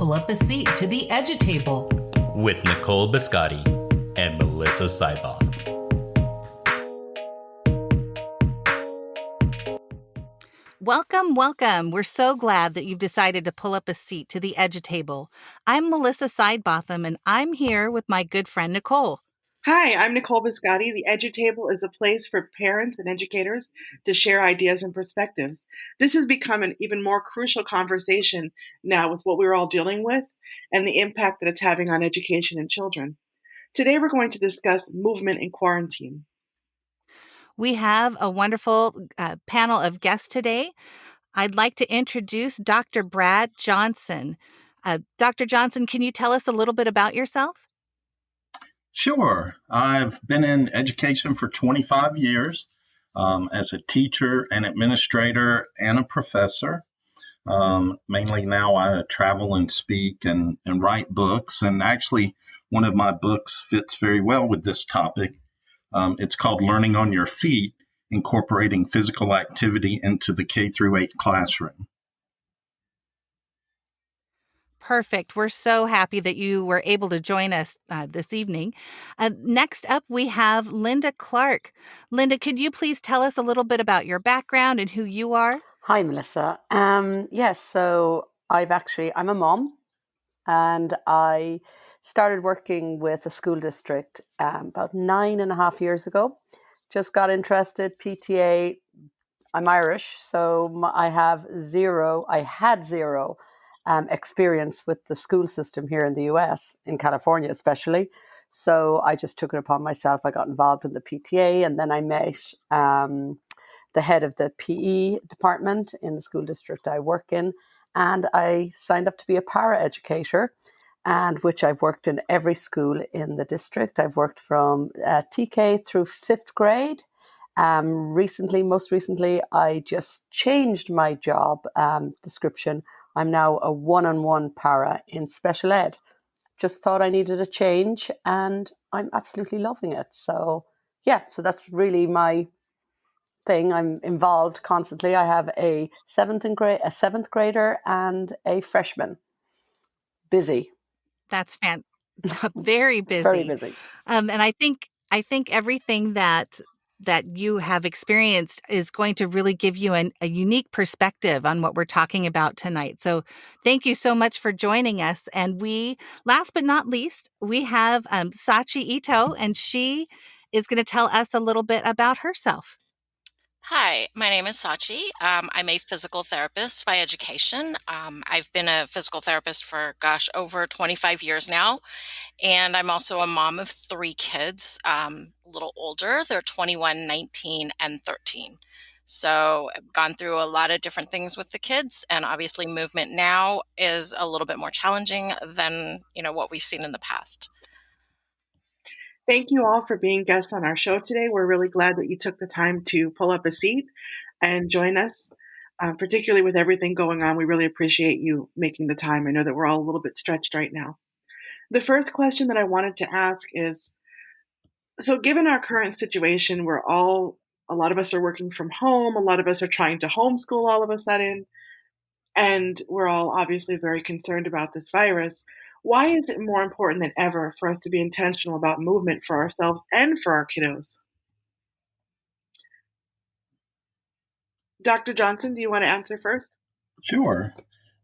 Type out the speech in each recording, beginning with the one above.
pull up a seat to the EduTable with Nicole Biscotti and Melissa Sidebotham. Welcome, welcome. We're so glad that you've decided to pull up a seat to the EduTable. I'm Melissa Sidebotham, and I'm here with my good friend Nicole. Hi, I'm Nicole Biscotti. The EduTable is a place for parents and educators to share ideas and perspectives. This has become an even more crucial conversation now with what we're all dealing with and the impact that it's having on education and children. Today we're going to discuss movement in quarantine. We have a wonderful panel of guests today. I'd like to introduce Dr. Brad Johnson. Dr. Johnson, can you tell us a little bit about yourself? Sure. I've been in education for 25 years as a teacher, an administrator, and a professor. Mainly now I travel and speak and write books. And actually, one of my books fits very well with this topic. It's called Learning on Your Feet, Incorporating Physical Activity into the K-8 Classroom. Perfect. We're so happy that you were able to join us this evening. Next up, we have Linda Clark. Linda, could you please tell us a little bit about your background and who you are? Hi, Melissa. Yes, so I'm a mom, and I started working with a school district about 9.5 years ago. Just got interested, PTA. I'm Irish, so I had zero experience with the school system here in the US, in California especially. So I just took it upon myself. I got involved in the PTA, and then I met the head of the PE department in the school district I work in, and I signed up to be a para-educator, and which I've worked in every school in the district. I've worked from TK through 5th grade. Most recently, I just changed my job description. I'm now a one-on-one para in special ed. Just thought I needed a change, and I'm absolutely loving it. So that's really my thing. I'm involved constantly. I have a 7th grader and a freshman. Busy. That's very busy. Very busy. And I think everything that you have experienced is going to really give you a unique perspective on what we're talking about tonight. So thank you so much for joining us. And last but not least, we have Sachi Ito, and she is going to tell us a little bit about herself. Hi, my name is Sachi. I'm a physical therapist by education. I've been a physical therapist for, over 25 years now. And I'm also a mom of 3 kids, a little older. They're 21, 19, and 13. So I've gone through a lot of different things with the kids. And obviously movement now is a little bit more challenging than, what we've seen in the past. Thank you all for being guests on our show today. We're really glad that you took the time to pull up a seat and join us, particularly with everything going on. We really appreciate you making the time. I know that we're all a little bit stretched right now. The first question that I wanted to ask is, so given our current situation, a lot of us are working from home, a lot of us are trying to homeschool all of a sudden, and we're all obviously very concerned about this virus. Why is it more important than ever for us to be intentional about movement for ourselves and for our kiddos? Dr. Johnson, do you want to answer first? Sure.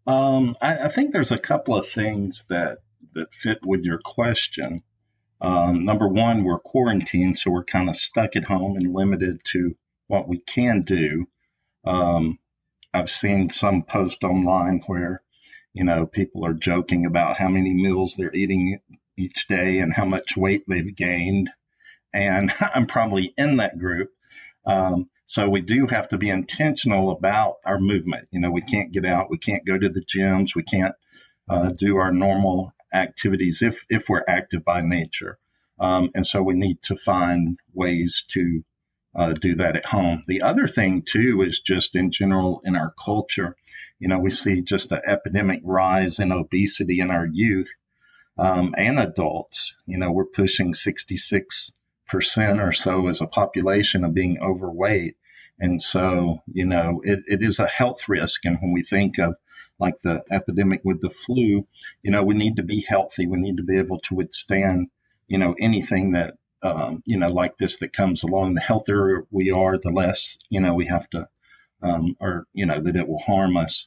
I think there's a couple of things that fit with your question. Number one, we're quarantined, so we're kind of stuck at home and limited to what we can do. I've seen some post online where people are joking about how many meals they're eating each day and how much weight they've gained. And I'm probably in that group. So we do have to be intentional about our movement. We can't get out. We can't go to the gyms. We can't do our normal activities if we're active by nature. And so we need to find ways to do that at home. The other thing, too, is just in general in our culture, we see just an epidemic rise in obesity in our youth and adults. We're pushing 66% or so as a population of being overweight. And so, it is a health risk. And when we think of like the epidemic with the flu, we need to be healthy. We need to be able to withstand, anything that, like this that comes along. The healthier we are, the less, we have to, or, that it will harm us.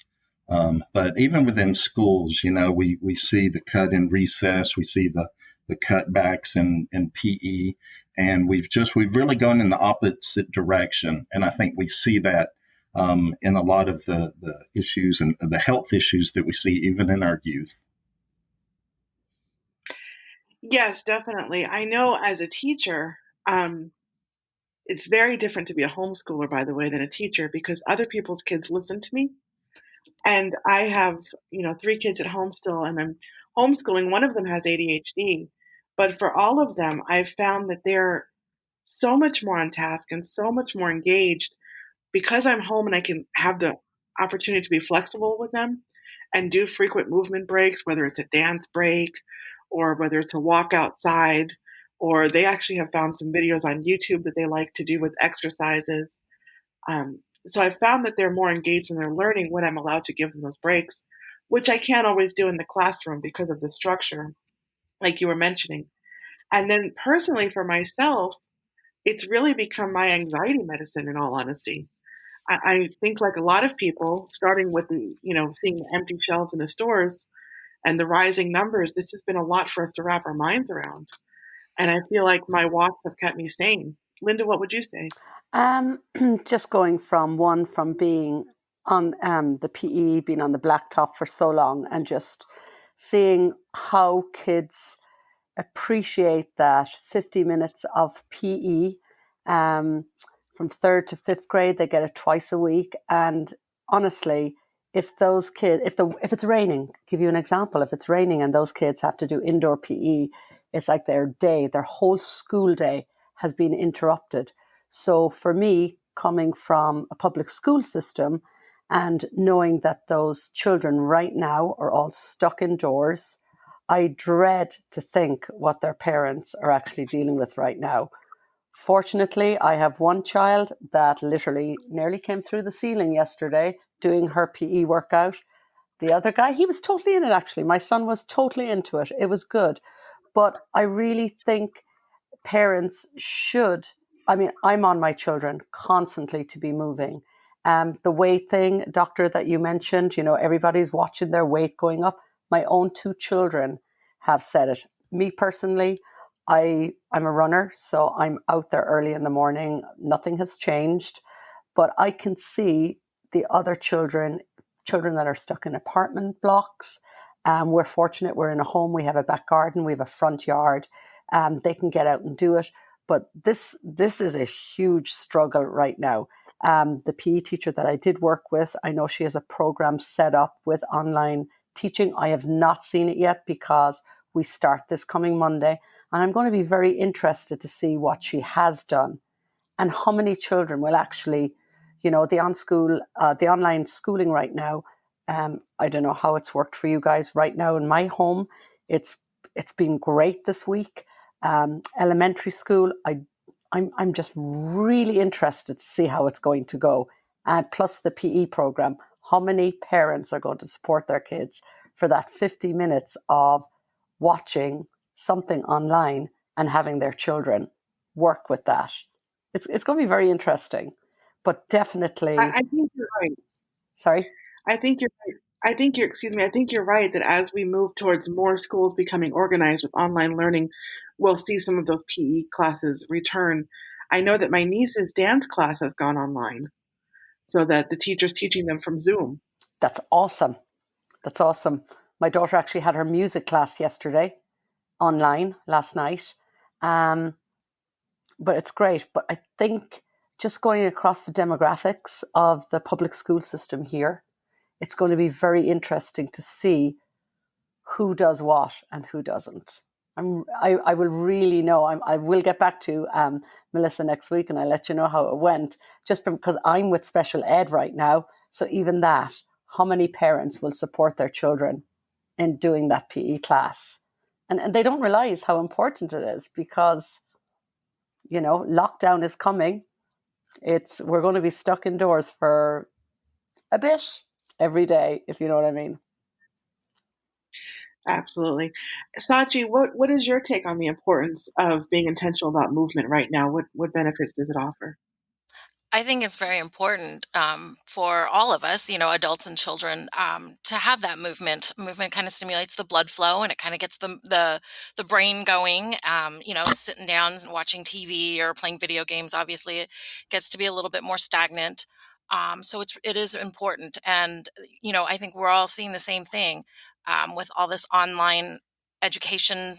But even within schools, we see the cut in recess, we see the cutbacks in PE, and we've really gone in the opposite direction. And I think we see that in a lot of the issues and the health issues that we see even in our youth. Yes, definitely. I know as a teacher, it's very different to be a homeschooler, by the way, than a teacher, because other people's kids listen to me. And I have, 3 kids at home still, and I'm homeschooling. One of them has ADHD. But for all of them, I've found that they're so much more on task and so much more engaged because I'm home and I can have the opportunity to be flexible with them and do frequent movement breaks, whether it's a dance break or whether it's a walk outside, or they actually have found some videos on YouTube that they like to do with exercises. So I found that they're more engaged in their learning when I'm allowed to give them those breaks, which I can't always do in the classroom because of the structure, like you were mentioning. And then personally for myself, it's really become my anxiety medicine, in all honesty. I think like a lot of people, starting with the, seeing the empty shelves in the stores and the rising numbers, this has been a lot for us to wrap our minds around. And I feel like my walks have kept me sane. Linda, what would you say? Just going from being on the PE, being on the blacktop for so long, and just seeing how kids appreciate that 50 minutes of PE. From 3rd to 5th grade, they get it twice a week. And honestly, if those kids, if it's raining, give you an example, if it's raining and those kids have to do indoor PE, it's like their whole school day has been interrupted. So for me, coming from a public school system and knowing that those children right now are all stuck indoors, I dread to think what their parents are actually dealing with right now. Fortunately, I have one child that literally nearly came through the ceiling yesterday doing her PE workout. The other guy, he was totally in it actually. My son was totally into it. It was good. But I really think parents should, I'm on my children constantly to be moving. The weight thing, doctor, that you mentioned, everybody's watching their weight going up. My own 2 children have said it. Me personally, I'm a runner, so I'm out there early in the morning. Nothing has changed, but I can see the other children that are stuck in apartment blocks. We're fortunate we're in a home. We have a back garden. We have a front yard. They can get out and do it. But this is a huge struggle right now. The PE teacher that I did work with, I know she has a program set up with online teaching. I have not seen it yet because we start this coming Monday. And I'm going to be very interested to see what she has done and how many children will actually, the online schooling right now. I don't know how it's worked for you guys right now in my home. It's been great this week. Elementary school, I'm just really interested to see how it's going to go. And plus the PE program, how many parents are going to support their kids for that 50 minutes of watching something online and having their children work with that. It's going to be very interesting, but definitely. I think you're right. Sorry? I think you're right. I think you're right that as we move towards more schools becoming organized with online learning, we'll see some of those PE classes return. I know that my niece's dance class has gone online so that the teacher's teaching them from Zoom. That's awesome. My daughter actually had her music class yesterday online last night. But it's great. But I think just going across the demographics of the public school system here, it's going to be very interesting to see who does what and who doesn't. I will really know. I will get back to Melissa next week and I'll let you know how it went, just because I'm with special ed right now. So even that, how many parents will support their children in doing that PE class? And they don't realize how important it is because, lockdown is coming. We're going to be stuck indoors for a bit. every day, if you know what I mean. Absolutely. Sachi, what is your take on the importance of being intentional about movement right now? What benefits does it offer? I think it's very important for all of us, adults and children, to have that movement. Movement kind of stimulates the blood flow, and it kind of gets the brain going. Sitting down and watching TV or playing video games, obviously, it gets to be a little bit more stagnant. So it is important, and I think we're all seeing the same thing with all this online education,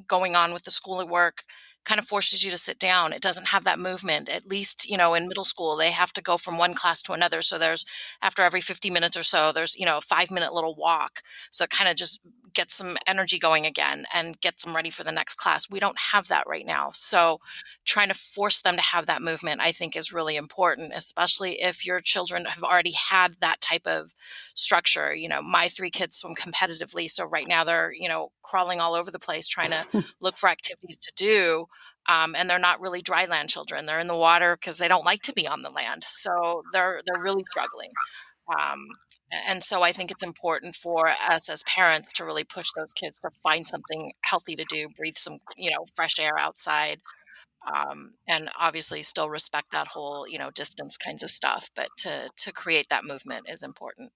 going on with the schoolwork kind of forces you to sit down. It doesn't have that movement. At least, in middle school, they have to go from one class to another. So there's after every 50 minutes or so, there's, a 5-minute little walk. So it kind of just gets some energy going again and gets them ready for the next class. We don't have that right now. So trying to force them to have that movement, I think, is really important, especially if your children have already had that type of structure. My 3 kids swim competitively. So right now they're, crawling all over the place trying to look for activities to do. And they're not really dry land children. They're in the water because they don't like to be on the land. So they're really struggling. And so I think it's important for us as parents to really push those kids to find something healthy to do, breathe some, fresh air outside, and obviously still respect that whole, distance kinds of stuff. But to create that movement is important.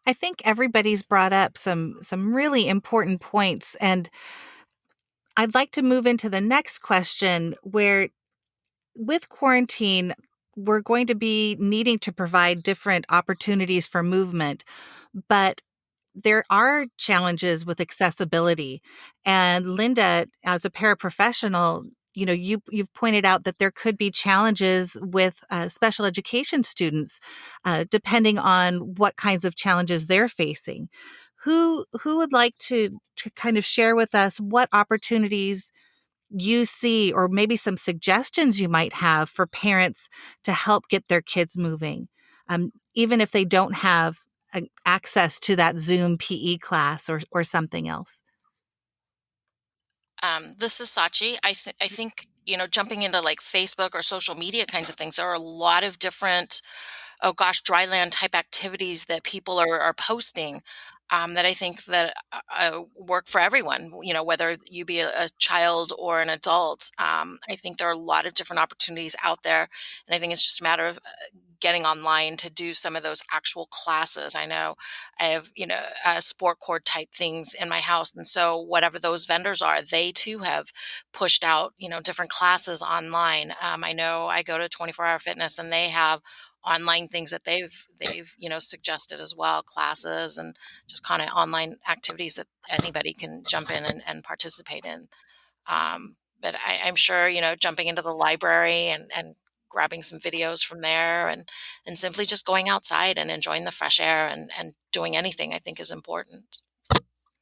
I think everybody's brought up some really important points, and I'd like to move into the next question where with quarantine, we're going to be needing to provide different opportunities for movement, but there are challenges with accessibility. And Linda, as a paraprofessional, you've pointed out that there could be challenges with special education students, depending on what kinds of challenges they're facing. Who would like to kind of share with us what opportunities you see, or maybe some suggestions you might have for parents to help get their kids moving, even if they don't have access to that Zoom PE class or something else? This is Sachi. I think, jumping into like Facebook or social media kinds of things, there are a lot of different, oh gosh, dryland type activities that people are posting, that I think that work for everyone, whether you be a child or an adult. I think there are a lot of different opportunities out there. And I think it's just a matter of getting online to do some of those actual classes. I know I have, sport cord type things in my house. And so whatever those vendors are, they too have pushed out, different classes online. I know I go to 24-hour fitness and they have online things that they've suggested as well, classes and just kind of online activities that anybody can jump in and participate in. But I'm sure, jumping into the library and grabbing some videos from there and simply just going outside and enjoying the fresh air and doing anything, I think, is important.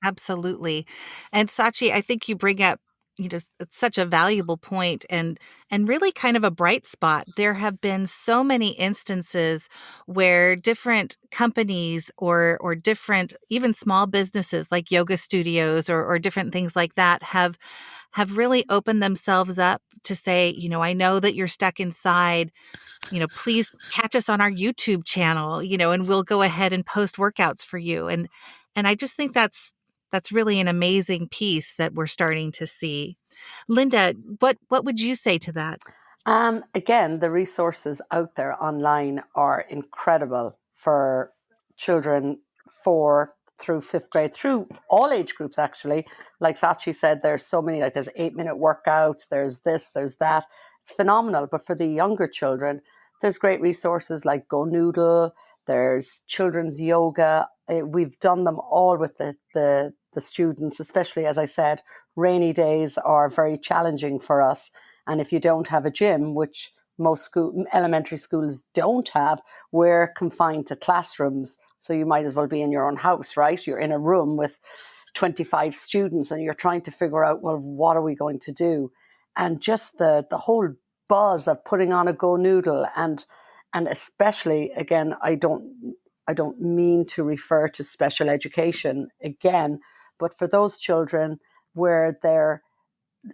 Absolutely. And Sachi, I think you bring up, it's such a valuable point and really kind of a bright spot. There have been so many instances where different companies or different, even small businesses like yoga studios or different things like that have really opened themselves up to say, I know that you're stuck inside, please catch us on our YouTube channel, and we'll go ahead and post workouts for you. And I just think that's really an amazing piece that we're starting to see. Linda, what would you say to that? Again, the resources out there online are incredible for children 4 through 5th grade, through all age groups, actually. Like Sachi said, there's so many, like there's 8-minute workouts, there's this, there's that. It's phenomenal. But for the younger children, there's great resources like Gonoodle, there's children's yoga. We've done them all with the students, especially, as I said, rainy days are very challenging for us. And if you don't have a gym, which most elementary schools don't have, we're confined to classrooms. So you might as well be in your own house, right? You're in a room with 25 students and you're trying to figure out, well, what are we going to do? And just the whole buzz of putting on a Gonoodle and especially, again, I don't mean to refer to special education again, but for those children where their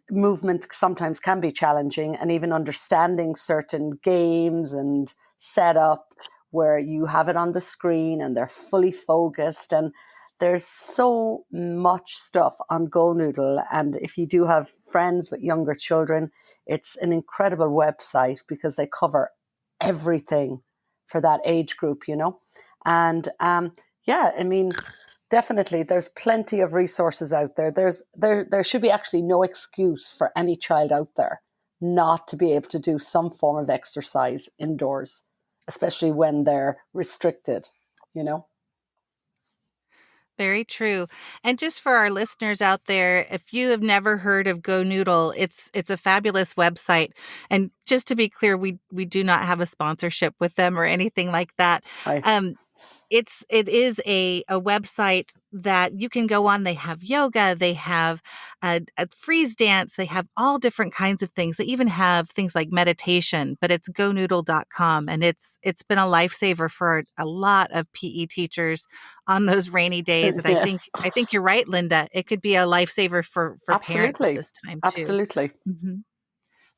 movement sometimes can be challenging and even understanding certain games and setup, where you have it on the screen and they're fully focused. And there's so much stuff on Gonoodle. And if you do have friends with younger children, it's an incredible website because they cover everything for that age group, you know. And yeah, I mean, definitely there's plenty of resources out there. There should be actually no excuse for any child out there not to be able to do some form of exercise indoors, especially when they're restricted, you know. Very true. And just for our listeners out there, if you have never heard of Gonoodle, it's a fabulous website. And just to be clear, we do not have a sponsorship with them or anything like that. Right. It is a website that you can go on. They have yoga, they have a freeze dance, they have all different kinds of things. They even have things like meditation, but it's gonoodle.com. And it's been a lifesaver for a lot of PE teachers on those rainy days. And Yes. I think you're right, Linda. It could be a lifesaver for parents at this time too. Absolutely. Mm-hmm.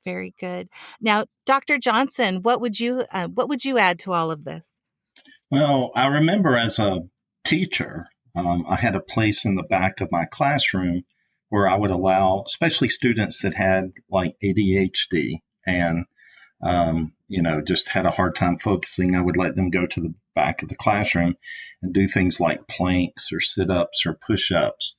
Very good. Now, Dr. Johnson, what would you add to all of this? Well, I remember as a teacher, I had a place in the back of my classroom where I would allow, especially students that had like ADHD and, just had a hard time focusing. I would let them go to the back of the classroom and do things like planks or sit-ups or push-ups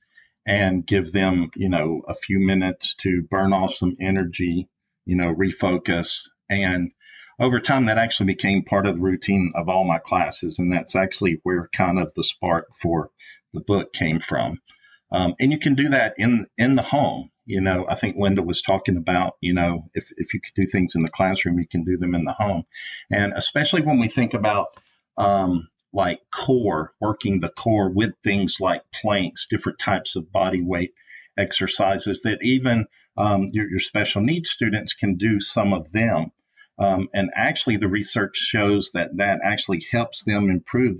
and give them, a few minutes to burn off some energy, refocus. And over time, that actually became part of the routine of all my classes. And that's actually where kind of the spark for the book came from. And you can do that in the home. I think Linda was talking about, if you could do things in the classroom, you can do them in the home. And especially when we think about like working the core with things like planks, different types of body weight exercises that even your special needs students can do some of them. And actually, the research shows that actually helps them improve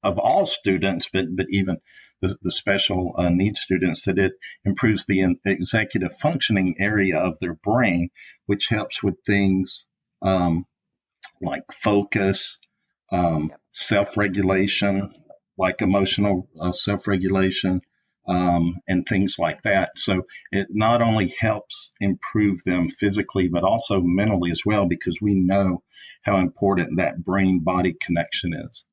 of all students, but even the special needs students, that it improves the executive functioning area of their brain, which helps with things like focus, self-regulation, like emotional self-regulation, and things like that. So it not only helps improve them physically, but also mentally as well, because we know how important that brain-body connection is.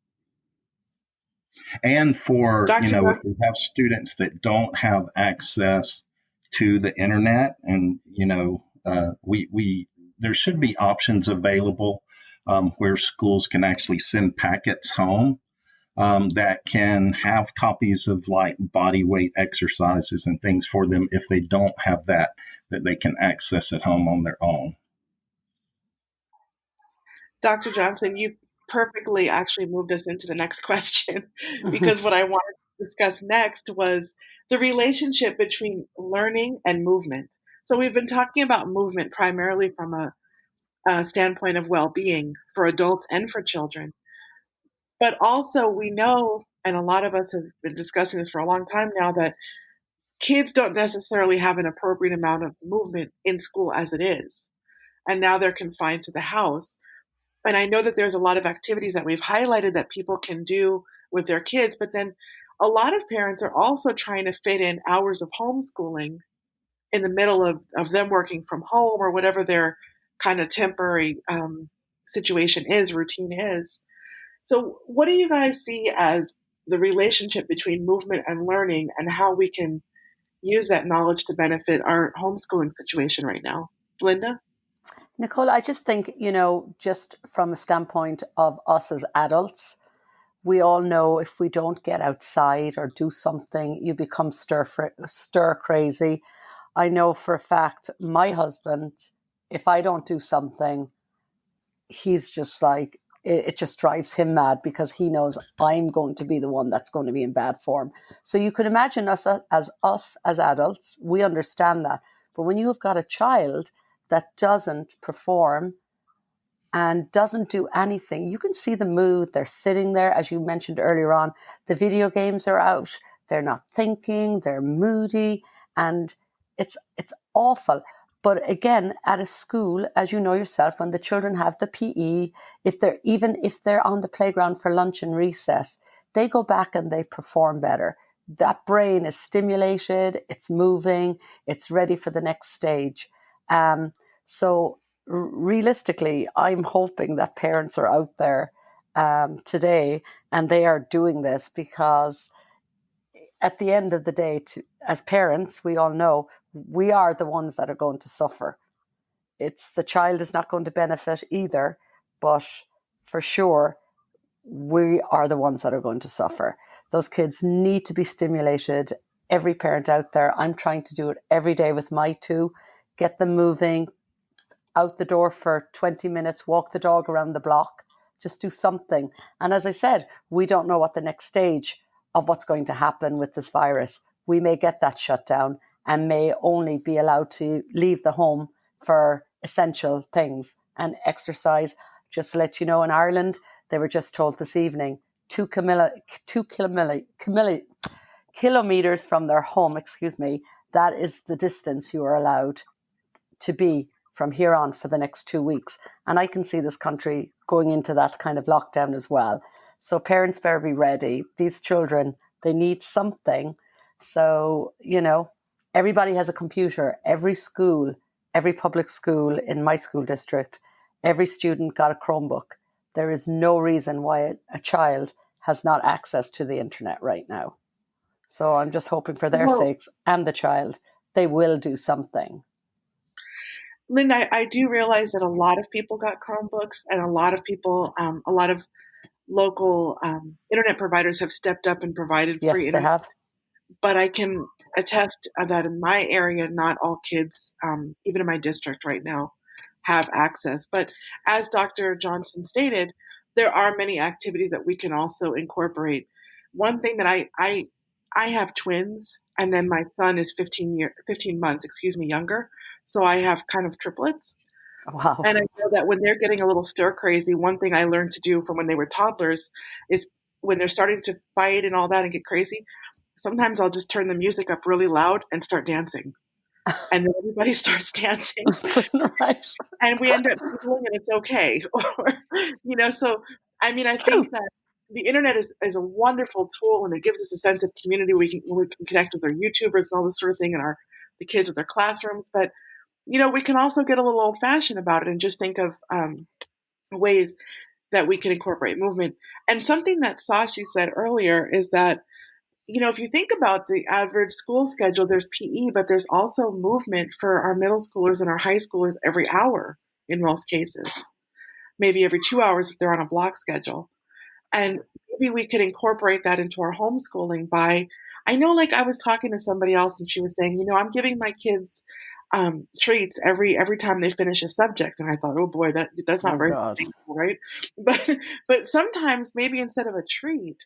And for, if we have students that don't have access to the internet, and, there should be options available where schools can actually send packets home that can have copies of like body weight exercises and things for them if they don't have that they can access at home on their own. Dr. Johnson, you perfectly actually moved us into the next question, because what I wanted to discuss next was the relationship between learning and movement. So we've been talking about movement primarily from a standpoint of well-being for adults and for children. But also we know, and a lot of us have been discussing this for a long time now, that kids don't necessarily have an appropriate amount of movement in school as it is. And now they're confined to the house. And I know that there's a lot of activities that we've highlighted that people can do with their kids, but then a lot of parents are also trying to fit in hours of homeschooling in the middle of them working from home or whatever their kind of temporary routine is. So what do you guys see as the relationship between movement and learning, and how we can use that knowledge to benefit our homeschooling situation right now? Linda? Nicole, I just think, just from a standpoint of us as adults, we all know if we don't get outside or do something, you become stir crazy. I know for a fact, my husband, if I don't do something, he's just like, it just drives him mad, because he knows I'm going to be the one that's going to be in bad form. So you could imagine us as adults, we understand that. But when you've got a child that doesn't perform and doesn't do anything, you can see the mood. They're sitting there, as you mentioned earlier on, the video games are out, they're not thinking, they're moody, and it's awful. But again, at a school, as you know yourself, when the children have the PE, if they're on the playground for lunch and recess, they go back and they perform better. That brain is stimulated, it's moving, it's ready for the next stage. So realistically, I'm hoping that parents are out there today and they are doing this, because at the end of the day, as parents, we all know we are the ones that are going to suffer. The child is not going to benefit either, but for sure, we are the ones that are going to suffer. Those kids need to be stimulated. Every parent out there, I'm trying to do it every day with my two, get them moving, out the door for 20 minutes, walk the dog around the block, just do something. And as I said, we don't know what the next stage of what's going to happen with this virus. We may get that shut down and may only be allowed to leave the home for essential things and exercise. Just to let you know, in Ireland, they were just told this evening, 2 kilometers from their home, that is the distance you are allowed to be from here on for the next 2 weeks. And I can see this country going into that kind of lockdown as well. So parents better be ready. These children, they need something. So, everybody has a computer. Every school, every public school in my school district, every student got a Chromebook. There is no reason why a child has not access to the internet right now. So I'm just hoping for their sakes and the child, they will do something. Lynn, I do realize that a lot of people got Chromebooks, and a lot of people, a lot of local internet providers have stepped up and provided free internet. Yes, they have. But I can attest that in my area, not all kids, even in my district right now, have access. But as Dr. Johnson stated, there are many activities that we can also incorporate. One thing that I have twins, and then my son is 15 months, younger. So I have kind of triplets. Wow. And I know that when they're getting a little stir crazy, one thing I learned to do from when they were toddlers is when they're starting to fight and all that and get crazy, sometimes I'll just turn the music up really loud and start dancing. And then everybody starts dancing. Right. And we end up giggling and it's okay. So, I think that the internet is a wonderful tool, and it gives us a sense of community. We can connect with our YouTubers and all this sort of thing, and the kids with their classrooms. But, we can also get a little old fashioned about it and just think of ways that we can incorporate movement. And something that Sashi said earlier is that, if you think about the average school schedule, there's PE, but there's also movement for our middle schoolers and our high schoolers every hour in most cases, maybe every 2 hours if they're on a block schedule. And maybe we could incorporate that into our homeschooling I was talking to somebody else and she was saying, I'm giving my kids treats every time they finish a subject. And I thought, oh boy, that's not very thankful, right? But sometimes maybe instead of a treat,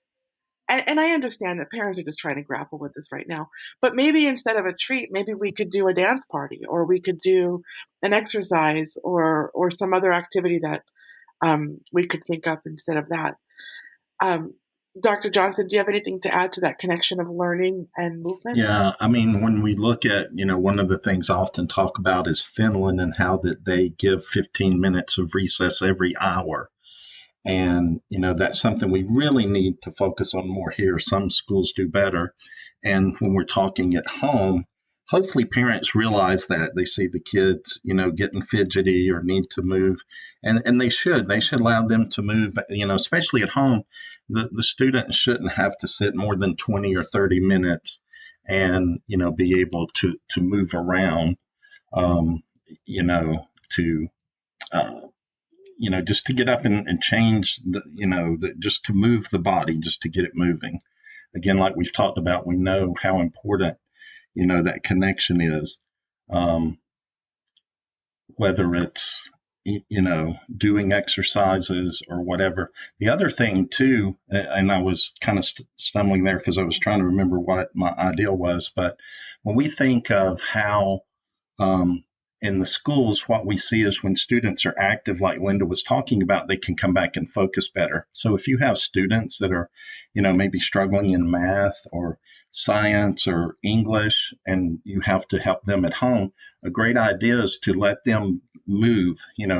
and I understand that parents are just trying to grapple with this right now, but maybe instead of a treat, maybe we could do a dance party, or we could do an exercise, or some other activity that we could think up instead of that. Dr. Johnson, do you have anything to add to that connection of learning and movement? Yeah, when we look at, one of the things I often talk about is Finland, and how that they give 15 minutes of recess every hour. And, that's something we really need to focus on more here. Some schools do better. And when we're talking at home, hopefully parents realize that. They see the kids, getting fidgety or need to move. And they should allow them to move, especially at home. The student shouldn't have to sit more than 20 or 30 minutes and, be able to move around, just to get up and change, just to move the body, just to get it moving. Again, like we've talked about, we know how important, that connection is, whether it's, doing exercises or whatever. The other thing too, and I was kind of stumbling there because I was trying to remember what my ideal was, but when we think of how, in the schools, what we see is when students are active, like Linda was talking about, they can come back and focus better. So if you have students that are, maybe struggling in math or science or English, and you have to help them at home, a great idea is to let them move,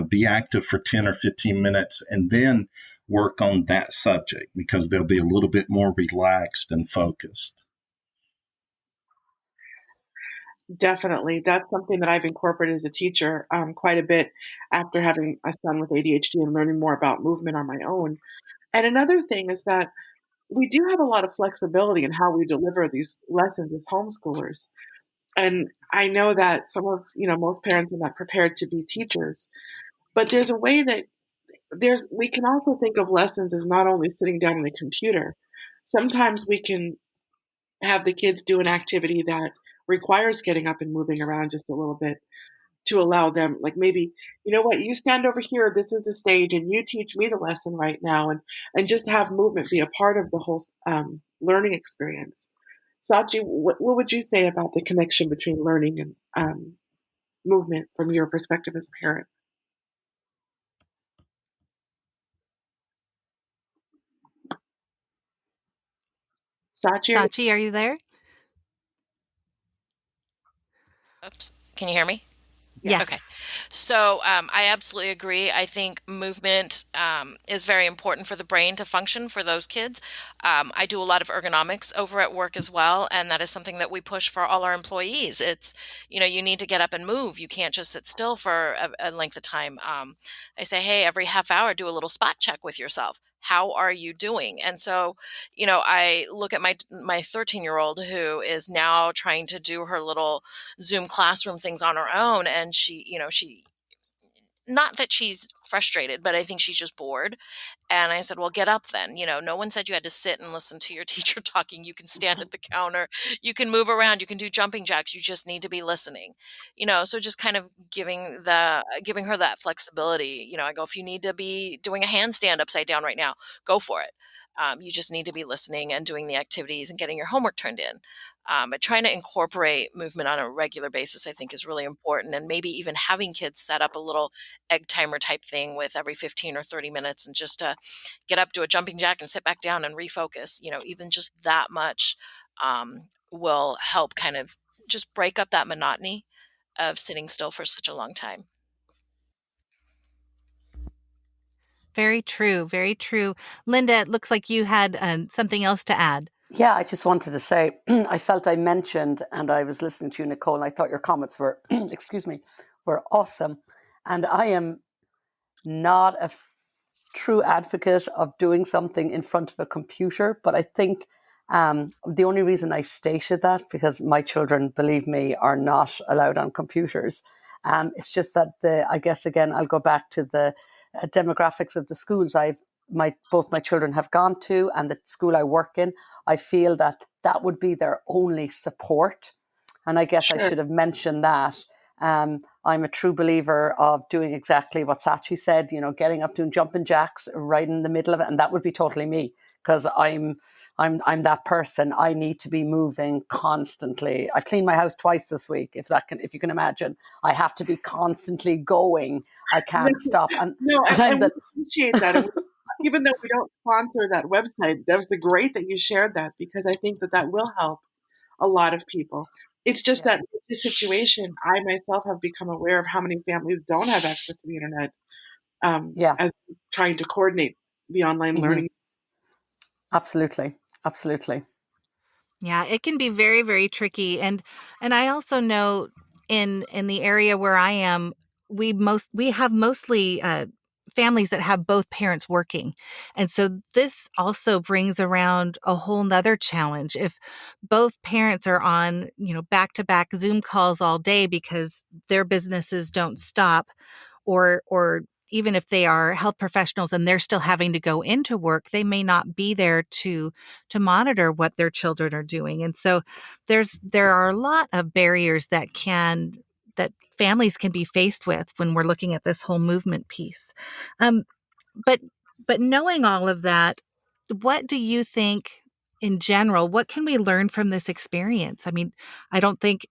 be active for 10 or 15 minutes and then work on that subject because they'll be a little bit more relaxed and focused. Definitely. That's something that I've incorporated as a teacher quite a bit after having a son with ADHD and learning more about movement on my own. And another thing is that we do have a lot of flexibility in how we deliver these lessons as homeschoolers. And I know that most parents are not prepared to be teachers, but there's a way that we can also think of lessons as not only sitting down on a computer. Sometimes we can have the kids do an activity that requires getting up and moving around just a little bit to allow them, like maybe, you stand over here, this is the stage, and you teach me the lesson right now, and just have movement be a part of the whole learning experience. Sachi, what would you say about the connection between learning and movement from your perspective as a parent? Sachi, Sachi, are you there? Oops. Can you hear me? yes. Okay. So I absolutely agree. I think movement is very important for the brain to function for those kids. I do a lot of ergonomics over at work as well, and that is something that we push for all our employees. It's, you need to get up and move. You can't just sit still for a length of time. I say, hey, every half hour, do a little spot check with yourself. How are you doing? And so, I look at my 13-year-old who is now trying to do her little Zoom classroom things on her own. And she, not that she's frustrated, but I think she's just bored. And I said, well, get up then. No one said you had to sit and listen to your teacher talking. You can stand at the counter, you can move around, you can do jumping jacks. You just need to be listening, so just kind of giving her that flexibility. I go, if you need to be doing a handstand upside down right now, go for it. You just need to be listening and doing the activities and getting your homework turned in. But trying to incorporate movement on a regular basis, I think, is really important. And maybe even having kids set up a little egg timer type thing with every 15 or 30 minutes and just get up, do a jumping jack and sit back down and refocus, even just that much will help kind of just break up that monotony of sitting still for such a long time. Very true. Very true. Linda, it looks like you had something else to add. Yeah, I just wanted to say, I felt I mentioned, and I was listening to you, Nicole, and I thought your comments were, excuse me, were awesome. And I am not a true advocate of doing something in front of a computer, but I think the only reason I stated that, because my children, believe me, are not allowed on computers. It's just that I guess, again, I'll go back to the demographics of the schools both my children have gone to and the school I work in. I feel that would be their only support. And I guess Sure. I should have mentioned that. I'm a true believer of doing exactly what Sachi said, getting up, doing jumping jacks right in the middle of it. And that would be totally me, because I'm that person. I need to be moving constantly. I've cleaned my house twice this week, if you can imagine. I have to be constantly going. I can't stop. And we appreciate that. Even though we don't sponsor that website, that was great that you shared that, because I think that will help a lot of people. It's just that with this situation, I myself have become aware of how many families don't have access to the internet as trying to coordinate the online learning. Absolutely. Absolutely. Yeah, it can be very, very tricky. And I also know in the area where I am, we have mostly families that have both parents working. And so this also brings around a whole nother challenge. If both parents are on, back-to-back Zoom calls all day because their businesses don't stop, or even if they are health professionals and they're still having to go into work, they may not be there to monitor what their children are doing. And so there are a lot of barriers that families can be faced with when we're looking at this whole movement piece. But knowing all of that, what do you think in general, what can we learn from this experience? I mean, I don't think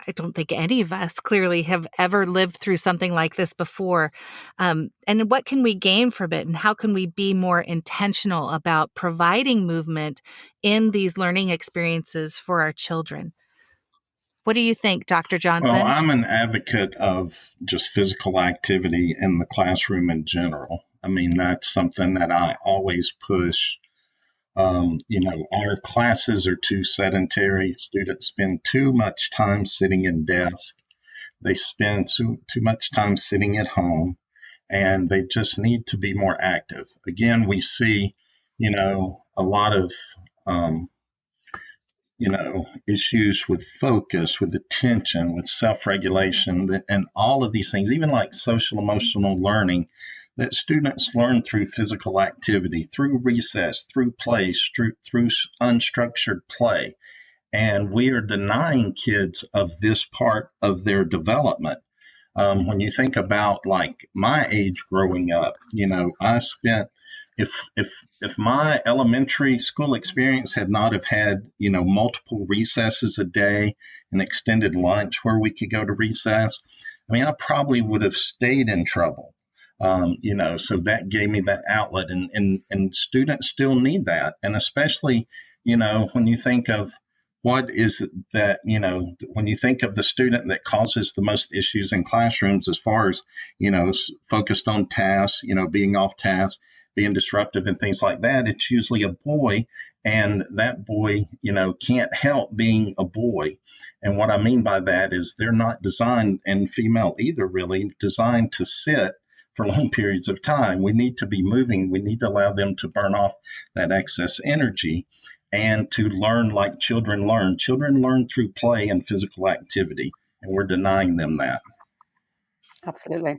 I don't think any of us clearly have ever lived through something like this before. And what can we gain from it? And how can we be more intentional about providing movement in these learning experiences for our children? What do you think, Dr. Well, Johnson? I'm an advocate of just physical activity in the classroom in general. I mean, that's something that I always push. Our classes are too sedentary. Students spend too much time sitting in desks. They spend too much time sitting at home, and they just need to be more active. Again, we see, a lot of um, issues with focus, with attention, with self regulation, and all of these things, even like social emotional learning, that students learn through physical activity, through recess, through play, through unstructured play. And we are denying kids of this part of their development. When you think about like my age growing up, I spent if my elementary school experience had not have had multiple recesses a day, an extended lunch where we could go to recess, I mean I probably would have stayed in trouble. So that gave me that outlet, and students still need that, and especially when you think of what is it that when you think of the student that causes the most issues in classrooms as far as focused on tasks, being off task, being disruptive and things like that, it's usually a boy, and that boy can't help being a boy. And what I mean by that is they're not designed, and female either, really designed to sit for long periods of time. We need to be moving. We need to allow them to burn off that excess energy and to learn like children learn. Children learn through play and physical activity, and we're denying them that. Absolutely.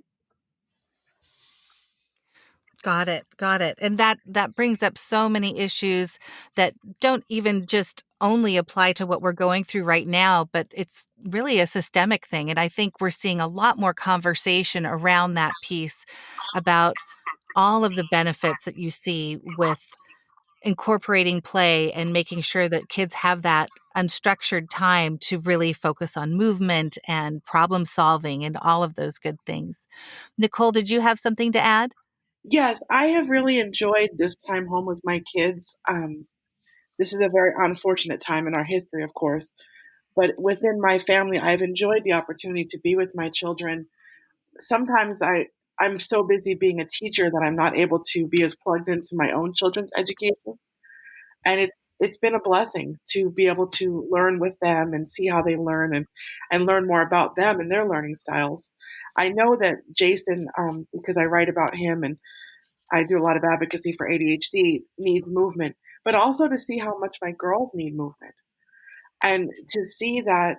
Got it. Got it. And that brings up so many issues that don't even just only apply to what we're going through right now, but it's really a systemic thing. And I think we're seeing a lot more conversation around that piece about all of the benefits that you see with incorporating play and making sure that kids have that unstructured time to really focus on movement and problem solving and all of those good things. Nicole, did you have something to add? Yes, I have really enjoyed this time home with my kids. This is a very unfortunate time in our history, of course, but within my family, I've enjoyed the opportunity to be with my children. Sometimes I'm so busy being a teacher that I'm not able to be as plugged into my own children's education. And it's been a blessing to be able to learn with them and see how they learn, and learn more about them and their learning styles. I know that Jason, because I write about him and I do a lot of advocacy for ADHD, needs movement, but also to see how much my girls need movement, and to see that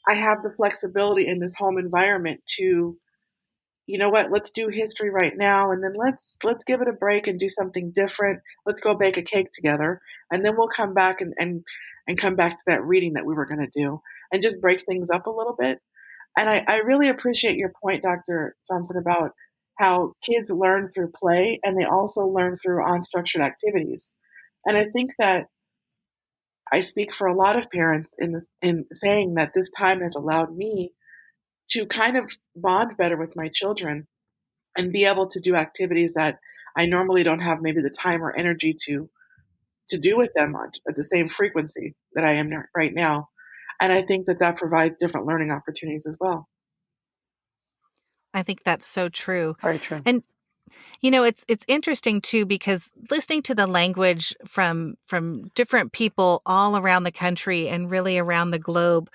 I have the flexibility in this home environment to, you know what, let's do history right now, and then let's give it a break and do something different. Let's go bake a cake together, and then we'll come back and come back to that reading that we were going to do, and just break things up a little bit. And I really appreciate your point, Dr. Johnson, about how kids learn through play and they also learn through unstructured activities. And I think that I speak for a lot of parents in saying that this time has allowed me to kind of bond better with my children and be able to do activities that I normally don't have maybe the time or energy to do with them at the same frequency that I am right now. And I think that that provides different learning opportunities as well. I think that's so true. Very true. And it's interesting too, because listening to the language from different people all around the country and really around the globe,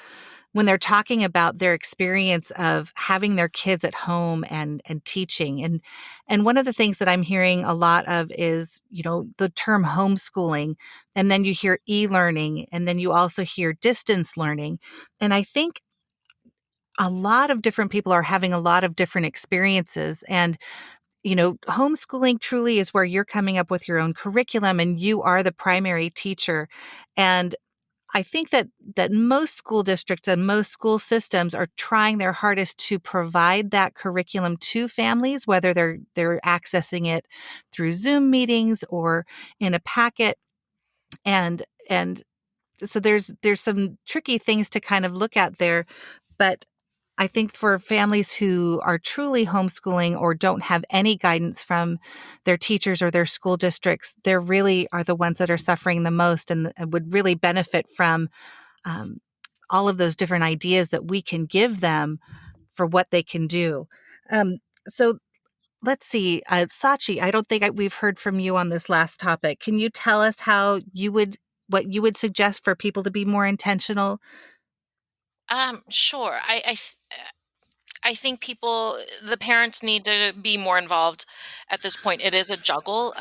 when they're talking about their experience of having their kids at home and teaching. And one of the things that I'm hearing a lot of is, the term homeschooling, and then you hear e-learning, and then you also hear distance learning. And I think a lot of different people are having a lot of different experiences. And homeschooling truly is where you're coming up with your own curriculum and you are the primary teacher. And I think that most school districts and most school systems are trying their hardest to provide that curriculum to families, whether they're accessing it through Zoom meetings or in a packet. And so there's some tricky things to kind of look at there, but I think for families who are truly homeschooling or don't have any guidance from their teachers or their school districts, they really are the ones that are suffering the most and would really benefit from um, all of those different ideas that we can give them for what they can do. So let's see, Sachi, I don't think we've heard from you on this last topic. Can you tell us what you would suggest for people to be more intentional? Sure. I think the parents need to be more involved at this point. It is a juggle,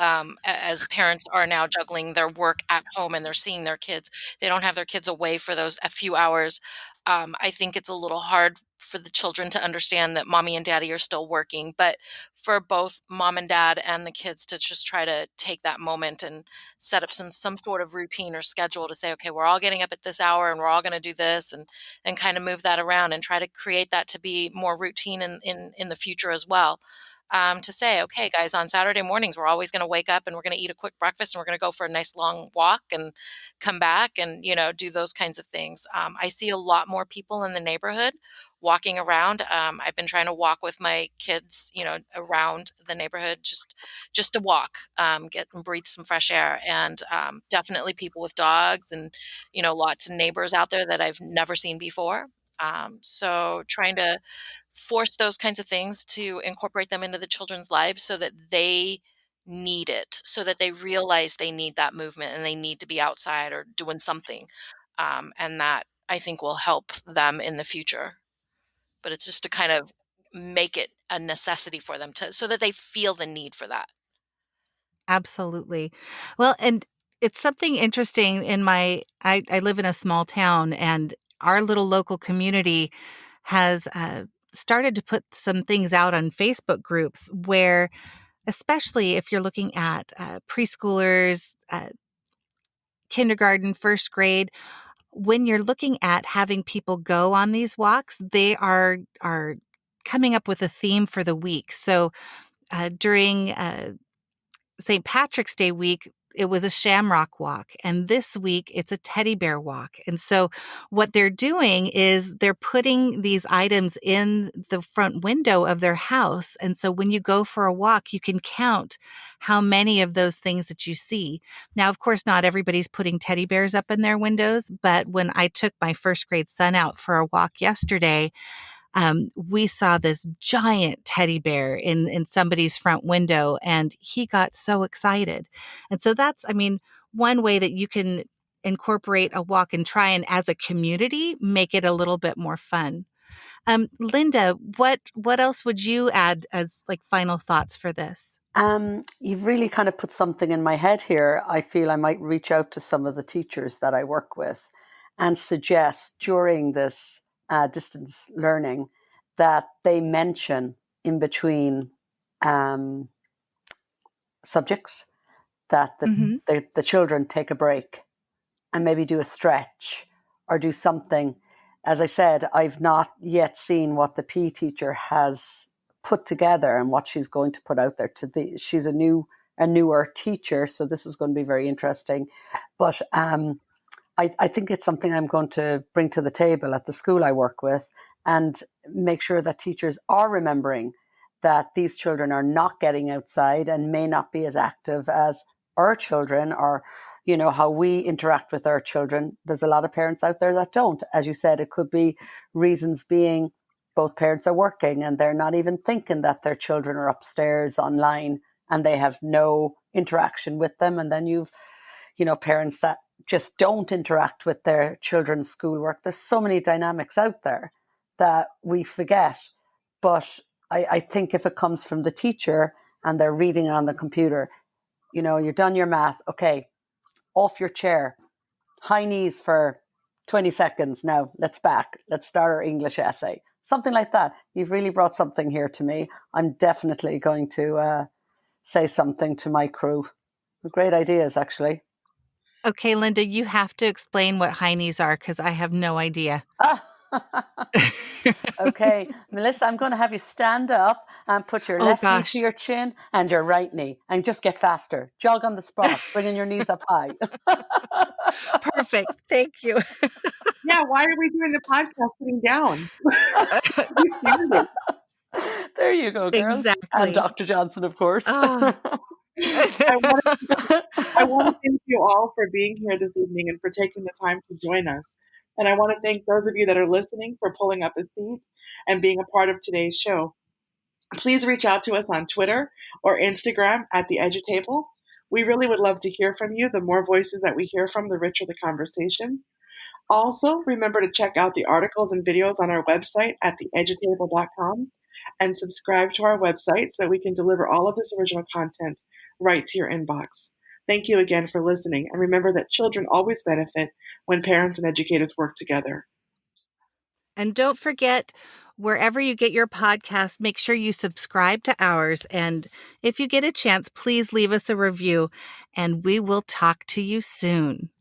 as parents are now juggling their work at home and they're seeing their kids. They don't have their kids away for those a few hours. I think it's a little hard for the children to understand that mommy and daddy are still working, but for both mom and dad and the kids to just try to take that moment and set up some sort of routine or schedule to say, okay, we're all getting up at this hour and we're all going to do this, and kind of move that around and try to create that to be more routine in the future as well. To say, okay, guys, on Saturday mornings, we're always going to wake up and we're going to eat a quick breakfast and we're going to go for a nice long walk and come back and, do those kinds of things. I see a lot more people in the neighborhood walking around. I've been trying to walk with my kids, around the neighborhood, just to walk, get and breathe some fresh air, and definitely people with dogs and lots of neighbors out there that I've never seen before. So trying to force those kinds of things to incorporate them into the children's lives so that they need it, so that they realize they need that movement and they need to be outside or doing something. And that I think will help them in the future. But it's just to kind of make it a necessity for them so that they feel the need for that. Absolutely. Well, and it's something interesting I live in a small town, and our little local community has started to put some things out on Facebook groups where, especially if you're looking at preschoolers, kindergarten, first grade, when you're looking at having people go on these walks, they are coming up with a theme for the week. So during St. Patrick's Day week, it was a shamrock walk. And this week, it's a teddy bear walk. And so, what they're doing is they're putting these items in the front window of their house. And so, when you go for a walk, you can count how many of those things that you see. Now, of course, not everybody's putting teddy bears up in their windows. But when I took my first grade son out for a walk yesterday, we saw this giant teddy bear in somebody's front window, and he got so excited. And so that's, one way that you can incorporate a walk and try and, as a community, make it a little bit more fun. Linda, what else would you add as like final thoughts for this? You've really kind of put something in my head here. I feel I might reach out to some of the teachers that I work with and suggest during this distance learning that they mention in between subjects that the children take a break and maybe do a stretch or do something. As I said, I've not yet seen what the PE teacher has put together and what she's going to put out there. She's a newer teacher, so this is going to be very interesting. But I think it's something I'm going to bring to the table at the school I work with and make sure that teachers are remembering that these children are not getting outside and may not be as active as our children, or how we interact with our children. There's a lot of parents out there that don't. As you said, it could be reasons being both parents are working and they're not even thinking that their children are upstairs online and they have no interaction with them. And then you've parents that just don't interact with their children's schoolwork. There's so many dynamics out there that we forget. But I think if it comes from the teacher and they're reading on the computer, you're done your math. Okay, off your chair, high knees for 20 seconds. Now let's start our English essay. Something like that. You've really brought something here to me. I'm definitely going to say something to my crew. Great ideas, actually. Okay, Linda, you have to explain what high knees are because I have no idea. Okay, Melissa, I'm going to have you stand up and put your Oh, left knee gosh. to your chin and your right knee and just get faster. Jog on the spot, bringing your knees up high. Perfect. Thank you. Yeah, why are we doing the podcast sitting down? We standing. There you go, girls. And Exactly. Dr. Johnson, of course. Oh. I want to thank you all for being here this evening and for taking the time to join us. And I want to thank those of you that are listening for pulling up a seat and being a part of today's show. Please reach out to us on Twitter or Instagram at the EduTable. We really would love to hear from you. The more voices that we hear from, the richer the conversation. Also, remember to check out the articles and videos on our website at theedutable.com and subscribe to our website so that we can deliver all of this original content right to your inbox. Thank you again for listening, and remember that children always benefit when parents and educators work together. And don't forget, wherever you get your podcast, make sure you subscribe to ours. And if you get a chance, please leave us a review, and we will talk to you soon.